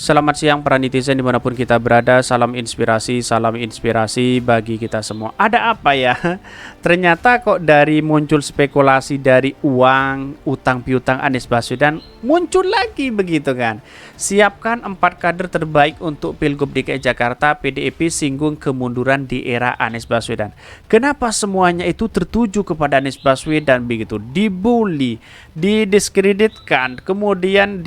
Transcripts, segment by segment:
Selamat siang para netizen dimanapun kita berada. Salam inspirasi bagi kita semua. Ada apa ya? Ternyata kok dari muncul spekulasi dari uang, utang piutang Anies Baswedan muncul lagi begitu kan. Siapkan 4 kader terbaik untuk Pilgub DKI Jakarta. PDIP singgung kemunduran di era Anies Baswedan. Kenapa semuanya itu tertuju kepada Anies Baswedan begitu? Dibully, didiskreditkan, kemudian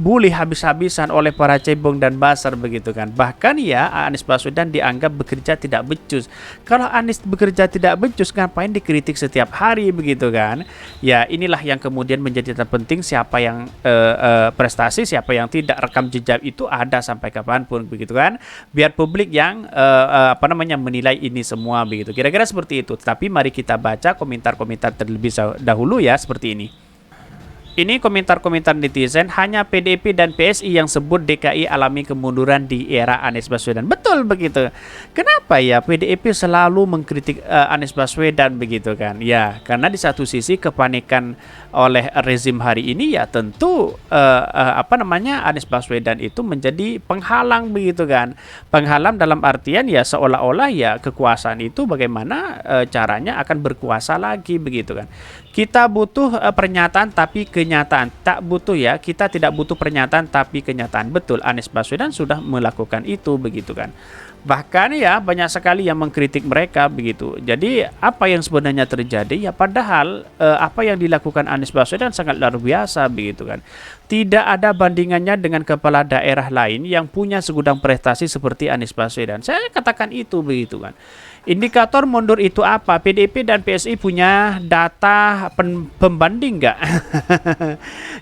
bully habis-habisan oleh para cebong dan basar begitu kan. Bahkan ya Anies Baswedan dianggap bekerja tidak becus. Kalau Anies bekerja tidak becus, ngapain dikritik setiap hari begitu kan? Ya inilah yang kemudian menjadi terpenting, siapa yang prestasi, siapa yang tidak. Rekam jejak itu ada sampai kapanpun begitu kan. Biar publik yang menilai ini semua begitu. Kira-kira seperti itu. Tapi mari kita baca komentar-komentar terlebih dahulu ya, seperti ini. Ini komentar-komentar netizen, hanya PDIP dan PSI yang sebut DKI alami kemunduran di era Anies Baswedan. Betul begitu. Kenapa ya PDIP selalu mengkritik Anies Baswedan begitu kan? Ya, karena di satu sisi kepanikan oleh rezim hari ini ya tentu Anies Baswedan itu menjadi penghalang begitu kan. Penghalang dalam artian ya seolah-olah ya kekuasaan itu bagaimana caranya akan berkuasa lagi begitu kan. Kita butuh pernyataan tapi kenyataan. Tak butuh ya, kita tidak butuh pernyataan tapi kenyataan. Betul, Anies Baswedan sudah melakukan itu begitu kan. Bahkan ya banyak sekali yang mengkritik mereka begitu. Jadi apa yang sebenarnya terjadi ya, padahal apa yang dilakukan Anies Baswedan sangat luar biasa begitu kan. Tidak ada bandingannya dengan kepala daerah lain yang punya segudang prestasi seperti Anies Baswedan. Saya katakan itu begitu kan. Indikator mundur itu apa? PDIP dan PSI punya data pembanding nggak?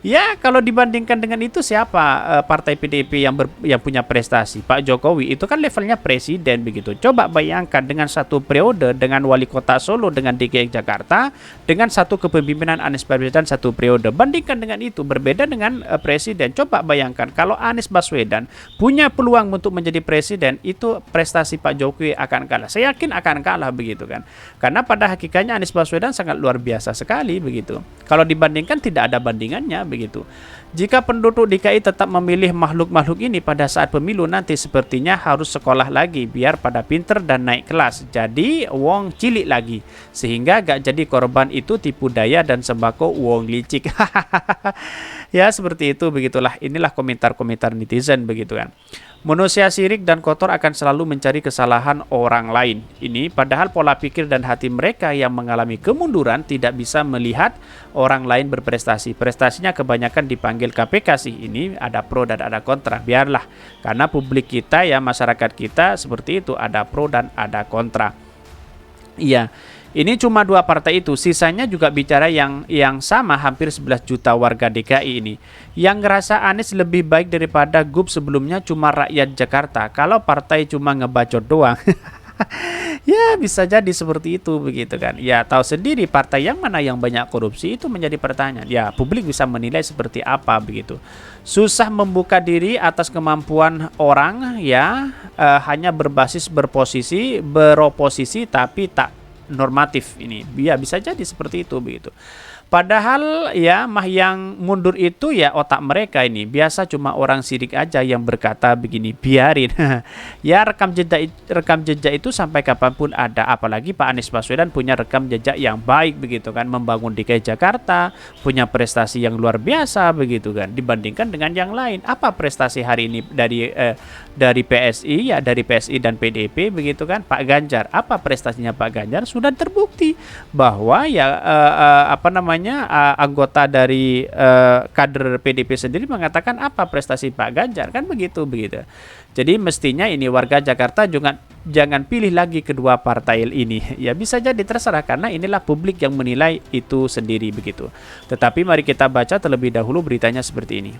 Ya kalau dibandingkan dengan itu siapa partai PDIP yang punya prestasi? Pak Jokowi itu kan levelnya presiden begitu. Coba bayangkan dengan satu periode dengan wali kota Solo dengan DKI Jakarta, dengan satu kepemimpinan Anies Baswedan satu periode. Bandingkan dengan itu, berbeda dengan presiden. Coba bayangkan kalau Anies Baswedan punya peluang untuk menjadi presiden, itu prestasi Pak Jokowi akan kalah. Saya yakin akan kalah begitu kan. Karena pada hakikatnya Anies Baswedan sangat luar biasa sekali begitu. Kalau dibandingkan tidak ada bandingannya begitu. Jika penduduk DKI tetap memilih makhluk-makhluk ini pada saat pemilu nanti, sepertinya harus sekolah lagi biar pada pinter dan naik kelas. Jadi wong cilik lagi. Sehingga gak jadi korban itu tipu daya dan sembako wong licik. Ya seperti itu begitulah. Inilah komentar-komentar netizen begitu kan. Manusia sirik dan kotor akan selalu mencari kesalahan orang lain. Ini padahal pola pikir dan hati mereka yang mengalami kemunduran tidak bisa melihat orang lain berprestasi. Prestasinya kebanyakan dipanggil KPK sih. Ini ada pro dan ada kontra. Biarlah. Karena publik kita ya, masyarakat kita seperti itu, ada pro dan ada kontra. Iya. Ini cuma 2 partai itu, sisanya juga bicara yang sama, hampir 11 juta warga DKI ini. Yang ngerasa Anies lebih baik daripada GUP sebelumnya cuma rakyat Jakarta. Kalau partai cuma ngebacot doang. Ya bisa jadi seperti itu begitu kan. Ya tahu sendiri partai yang mana yang banyak korupsi itu menjadi pertanyaan. Ya publik bisa menilai seperti apa begitu. Susah membuka diri atas kemampuan orang ya, hanya berbasis beroposisi tapi tak normatif ini. Ya bisa jadi seperti itu begitu. Padahal ya yang mundur itu ya otak mereka ini. Biasa cuma orang sirik aja yang berkata begini, biarin. Ya rekam jejak itu sampai kapanpun ada. Apalagi Pak Anies Baswedan punya rekam jejak yang baik begitu kan, membangun DKI Jakarta, punya prestasi yang luar biasa begitu kan, dibandingkan dengan yang lain. Apa prestasi hari ini dari PSI ya, dari PSI dan PDIP begitu kan. Pak Ganjar, apa prestasinya Pak Ganjar? Sudah terbukti bahwa ya anggota dari kader PDIP sendiri mengatakan apa prestasi Pak Ganjar kan begitu. Jadi mestinya ini warga Jakarta jangan pilih lagi kedua partai ini. Ya bisa jadi terserah, karena inilah publik yang menilai itu sendiri begitu. Tetapi mari kita baca terlebih dahulu beritanya seperti ini.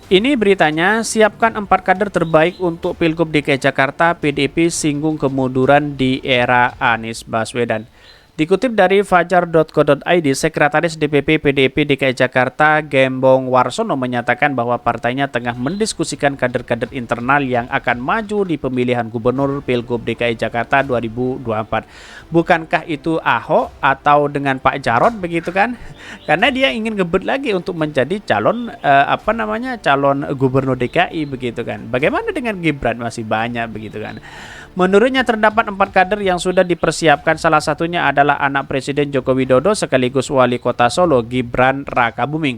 Ini beritanya, siapkan 4 kader terbaik untuk Pilgub DKI Jakarta, PDIP singgung kemunduran di era Anies Baswedan. Dikutip dari fajar.co.id, Sekretaris DPP PDIP DKI Jakarta Gembong Warsono menyatakan bahwa partainya tengah mendiskusikan kader-kader internal yang akan maju di pemilihan gubernur Pilgub DKI Jakarta 2024. Bukankah itu Ahok atau dengan Pak Jarod begitu kan? Karena dia ingin ngebut lagi untuk menjadi calon calon gubernur DKI begitu kan. Bagaimana dengan Gibran, masih banyak begitu kan. Menurutnya terdapat 4 kader yang sudah dipersiapkan, salah satunya adalah anak Presiden Joko Widodo sekaligus Wali Kota Solo, Gibran Rakabuming.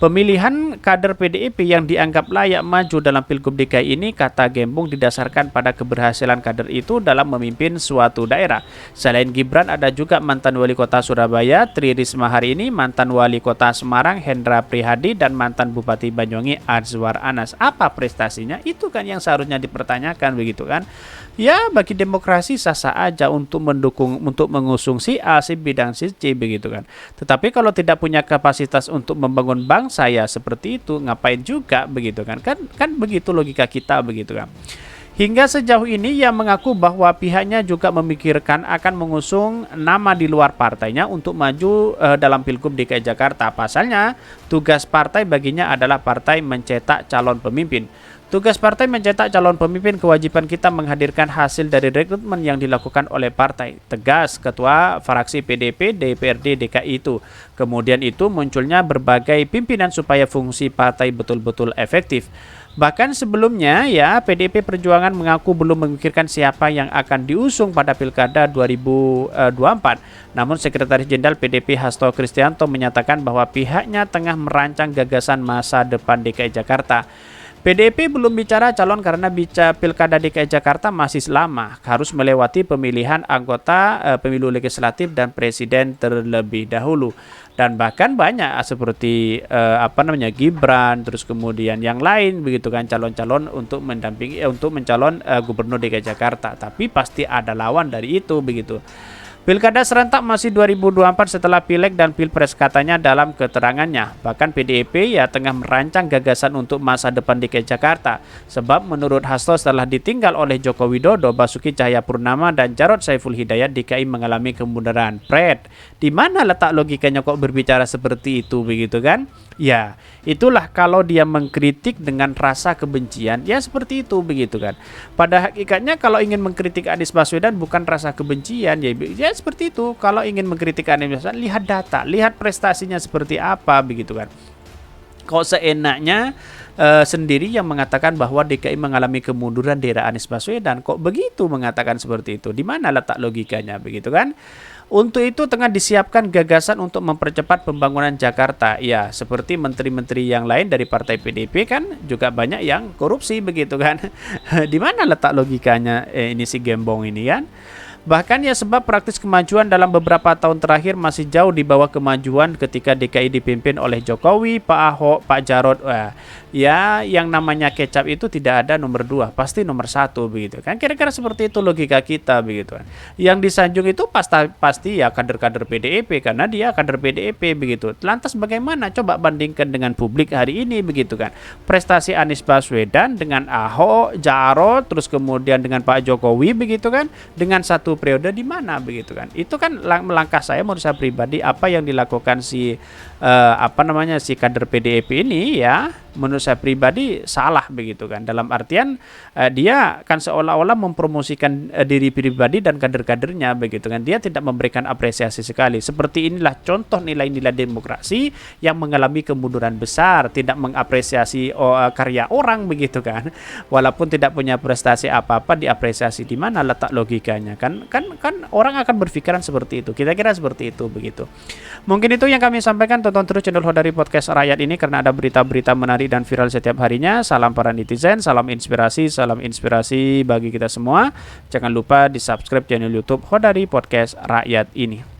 Pemilihan kader PDIP yang dianggap layak maju dalam Pilgub DKI ini, kata Gembong, didasarkan pada keberhasilan kader itu dalam memimpin suatu daerah. Selain Gibran, ada juga mantan Wali Kota Surabaya, Tri Risma hari ini, mantan Wali Kota Semarang, Hendra Prihadi, dan mantan Bupati Banyuwangi, Azwar Anas. Apa prestasinya? Itu kan yang seharusnya dipertanyakan begitu kan. Ya, bagi demokrasi sah-sah aja untuk mengusung si A, si B, dan si C begitu kan. Tetapi kalau tidak punya kapasitas untuk membangun bangsa ya seperti itu, ngapain juga begitu kan. Kan begitu logika kita begitu kan. Hingga sejauh ini ia mengaku bahwa pihaknya juga memikirkan akan mengusung nama di luar partainya untuk maju dalam Pilgub DKI Jakarta. Pasalnya, tugas partai baginya adalah partai mencetak calon pemimpin. Tugas partai mencetak calon pemimpin, kewajiban kita menghadirkan hasil dari rekrutmen yang dilakukan oleh partai. Tegas Ketua Fraksi PDP DPRD DKI itu. Kemudian itu munculnya berbagai pimpinan supaya fungsi partai betul-betul efektif. Bahkan sebelumnya ya, PDIP Perjuangan mengaku belum memikirkan siapa yang akan diusung pada Pilkada 2024. Namun Sekretaris Jenderal PDIP Hasto Kristianto menyatakan bahwa pihaknya tengah merancang gagasan masa depan DKI Jakarta. PDIP belum bicara calon karena Pilkada DKI Jakarta masih lama, harus melewati pemilihan anggota pemilu legislatif dan presiden terlebih dahulu. Dan bahkan banyak seperti Gibran, terus kemudian yang lain begitu kan, calon-calon untuk mendampingi untuk mencalon gubernur DKI Jakarta, tapi pasti ada lawan dari itu begitu. Pilkada serentak masih 2024 setelah Pileg dan Pilpres, katanya dalam keterangannya. Bahkan PDIP ya tengah merancang gagasan untuk masa depan DKI Jakarta. Sebab menurut Hasto setelah ditinggal oleh Joko Widodo, Basuki Cahayapurnama dan Jarod Saiful Hidayat, DKI mengalami kemunduran. Di mana letak logikanya kok berbicara seperti itu begitu kan? Ya, itulah kalau dia mengkritik dengan rasa kebencian, ya seperti itu begitu kan. Pada hakikatnya kalau ingin mengkritik Anies Baswedan bukan rasa kebencian, ya seperti itu. Kalau ingin mengkritik Anies Baswedan, lihat data, lihat prestasinya seperti apa begitu kan. Kok seenaknya sendiri yang mengatakan bahwa DKI mengalami kemunduran di era Anies Baswedan, kok begitu mengatakan seperti itu? Di mana letak logikanya begitu kan? Untuk itu tengah disiapkan gagasan untuk mempercepat pembangunan Jakarta. Ya, seperti menteri-menteri yang lain dari partai PDIP kan juga banyak yang korupsi begitu kan. Di mana letak logikanya ini si Gembong ini kan? Bahkan ya sebab praktis kemajuan dalam beberapa tahun terakhir masih jauh di bawah kemajuan ketika DKI dipimpin oleh Jokowi, Pak Ahok, Pak Jarod. Ya yang namanya kecap itu tidak ada nomor 2, pasti nomor 1 begitu kan. Kira-kira seperti itu logika kita begitu kan. Yang disanjung itu pasti ya kader-kader PDIP karena dia kader PDIP begitu. Lantas bagaimana? Coba bandingkan dengan publik hari ini begitu kan. Prestasi Anies Baswedan dengan Ahok, Jarod, terus kemudian dengan Pak Jokowi begitu kan, dengan satu periode di mana begitu kan. Itu kan melangkah saya menurut saya pribadi apa yang dilakukan si kader PDIP ini ya menurut saya pribadi salah begitu kan. Dalam artian dia kan seolah-olah mempromosikan diri pribadi dan kader-kadernya begitu kan. Dia tidak memberikan apresiasi sekali. Seperti inilah contoh nilai-nilai demokrasi yang mengalami kemunduran besar, tidak mengapresiasi karya orang begitu kan. Walaupun tidak punya prestasi apa-apa diapresiasi. Di mana letak logikanya kan orang akan berpikiran seperti itu. Kira-kira seperti itu begitu. Mungkin itu yang kami sampaikan. Tonton terus channel Hodari Podcast Rakyat ini karena ada berita-berita menarik dan viral setiap harinya. Salam para netizen, salam inspirasi bagi kita semua. Jangan lupa di subscribe channel YouTube Hodari Podcast Rakyat ini.